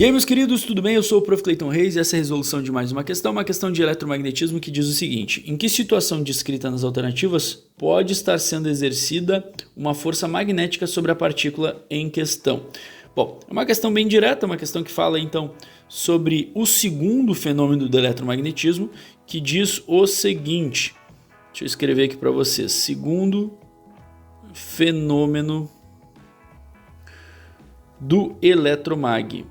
E aí, meus queridos, tudo bem? Eu sou o Prof. Clayton Reis e essa é a resolução de mais uma questão de eletromagnetismo que diz o seguinte: em que situação descrita nas alternativas pode estar sendo exercida uma força magnética sobre a partícula em questão? Bom, é uma questão bem direta, uma questão que fala então sobre o segundo fenômeno do eletromagnetismo, que diz o seguinte. Deixa eu escrever aqui para vocês. Segundo fenômeno do eletromagnetismo.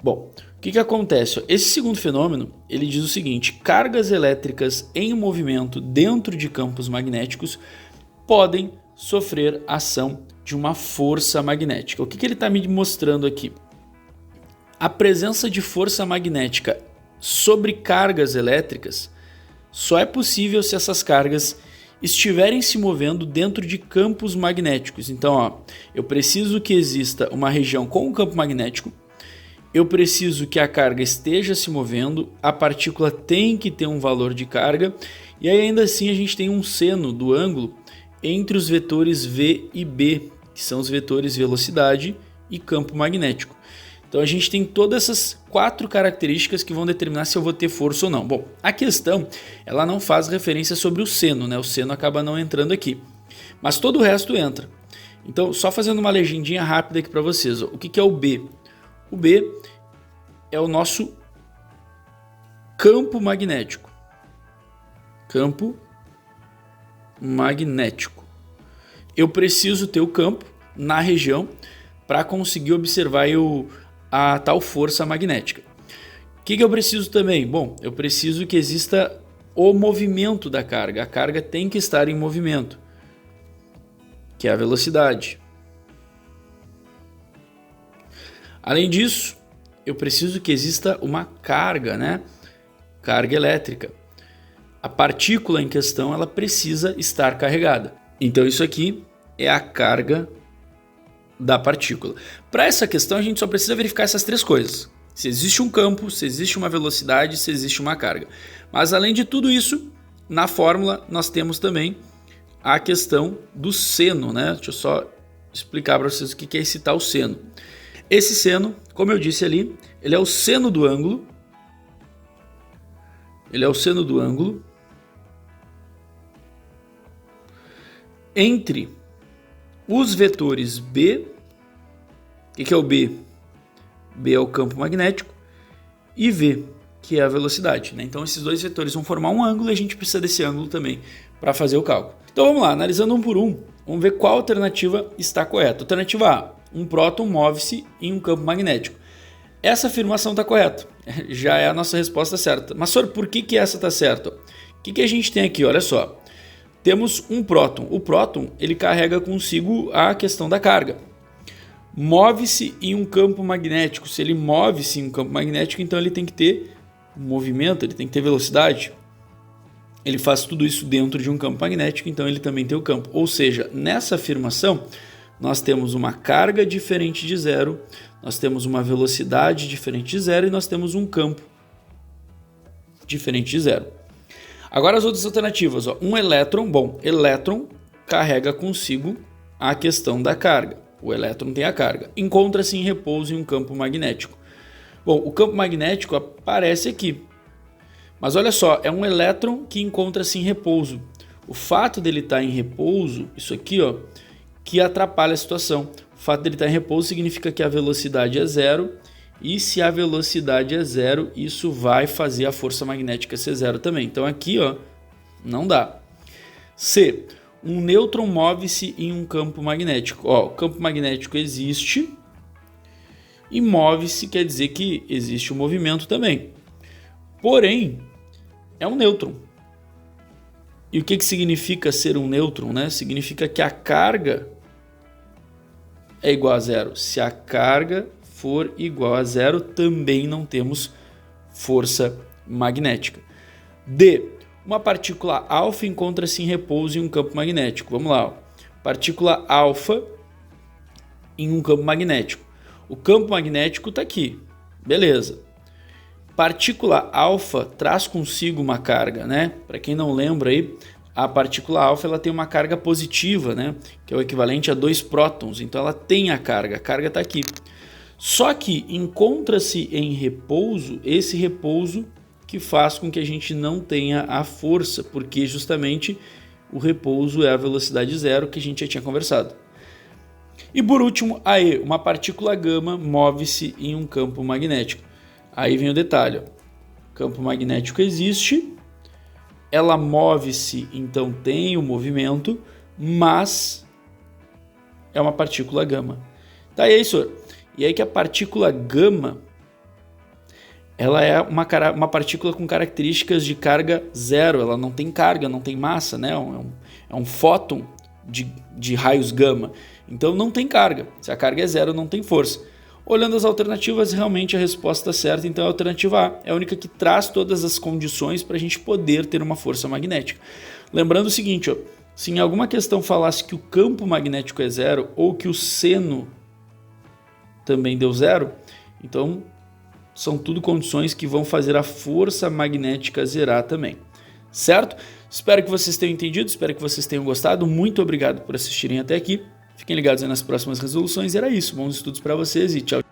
Bom, o que acontece? Esse segundo fenômeno, ele diz o seguinte: cargas elétricas em movimento dentro de campos magnéticos podem sofrer ação de uma força magnética. O que ele está me mostrando aqui? A presença de força magnética sobre cargas elétricas só é possível se essas cargas estiverem se movendo dentro de campos magnéticos. Então, eu preciso que exista uma região com um campo magnético, eu preciso que a carga esteja se movendo, a partícula tem que ter um valor de carga, e aí ainda assim a gente tem um seno do ângulo entre os vetores V e B, que são os vetores velocidade e campo magnético. Então a gente tem todas essas quatro características que vão determinar se eu vou ter força ou não. Bom, a questão ela não faz referência sobre o seno, né? O seno acaba não entrando aqui, mas todo o resto entra. Então, só fazendo uma legendinha rápida aqui para vocês. O que é o B? O B é o nosso campo magnético. Campo magnético. Eu preciso ter o campo na região para conseguir observar a tal força magnética. O que eu preciso também? Bom, eu preciso que exista o movimento da carga. A carga tem que estar em movimento, que é a velocidade. Além disso, eu preciso que exista uma carga, né? Carga elétrica. A partícula em questão ela precisa estar carregada. Então isso aqui é a carga da partícula. Para essa questão a gente só precisa verificar essas três coisas: se existe um campo, se existe uma velocidade, se existe uma carga. Mas além de tudo isso, na fórmula nós temos também a questão do seno, né? Deixa eu só explicar para vocês o que é esse tal seno. Esse seno, como eu disse ali, ele é o seno do ângulo. Ele é o seno do ângulo entre os vetores B. O que é o B? B é o campo magnético, e V, que é a velocidade, né? Então esses dois vetores vão formar um ângulo e a gente precisa desse ângulo também para fazer o cálculo. Então vamos lá, analisando um por um, vamos ver qual alternativa está correta. Alternativa A: um próton move-se em um campo magnético. Essa afirmação está correta, já é a nossa resposta certa. Mas por que essa está certa? O que a gente tem aqui? Olha só. Temos um próton. O próton ele carrega consigo a questão da carga. Move-se em um campo magnético. Se ele move-se em um campo magnético, então ele tem que ter movimento, ele tem que ter velocidade. Ele faz tudo isso dentro de um campo magnético, então ele também tem o campo. Ou seja, nessa afirmação, nós temos uma carga diferente de zero, nós temos uma velocidade diferente de zero e nós temos um campo diferente de zero. Agora as outras alternativas, um elétron, elétron carrega consigo a questão da carga. O elétron tem a carga. Encontra-se em repouso em um campo magnético. Bom, o campo magnético aparece aqui. Mas olha só, é um elétron que encontra-se em repouso. O fato dele estar em repouso, isso aqui, que atrapalha a situação. O fato dele estar em repouso significa que a velocidade é zero. E se a velocidade é zero, isso vai fazer a força magnética ser zero também. Então aqui, não dá. C: um nêutron move-se em um campo magnético. O campo magnético existe e move-se quer dizer que existe um movimento também. Porém, é um nêutron. E o que significa ser um nêutron, né? Significa que a carga é igual a zero. Se a carga for igual a zero, também não temos força magnética. D: uma partícula alfa encontra-se em repouso em um campo magnético. Vamos lá. Partícula alfa em um campo magnético. O campo magnético está aqui. Beleza. Partícula alfa traz consigo uma carga, né? Para quem não lembra aí, a partícula alfa ela tem uma carga positiva, né? Que é o equivalente a 2 prótons, então ela tem a carga está aqui. Só que encontra-se em repouso, esse repouso que faz com que a gente não tenha a força, porque justamente o repouso é a velocidade zero que a gente já tinha conversado. E por último, aí, uma partícula gama move-se em um campo magnético. Aí vem o detalhe, ó. Campo magnético existe, ela move-se, então tem o movimento, mas é uma partícula gama. Tá, e aí, senhor? E aí que a partícula gama, ela é uma partícula com características de carga zero, ela não tem carga, não tem massa, né? É um fóton de raios gama, então não tem carga. Se a carga é zero, não tem força. Olhando as alternativas, realmente a resposta certa então é a alternativa A, é a única que traz todas as condições para a gente poder ter uma força magnética. Lembrando o seguinte, ó, se em alguma questão falasse que o campo magnético é zero ou que o seno também deu zero, então são tudo condições que vão fazer a força magnética zerar também, certo? Espero que vocês tenham entendido, espero que vocês tenham gostado, muito obrigado por assistirem até aqui, fiquem ligados aí nas próximas resoluções, era isso, bons estudos para vocês e tchau!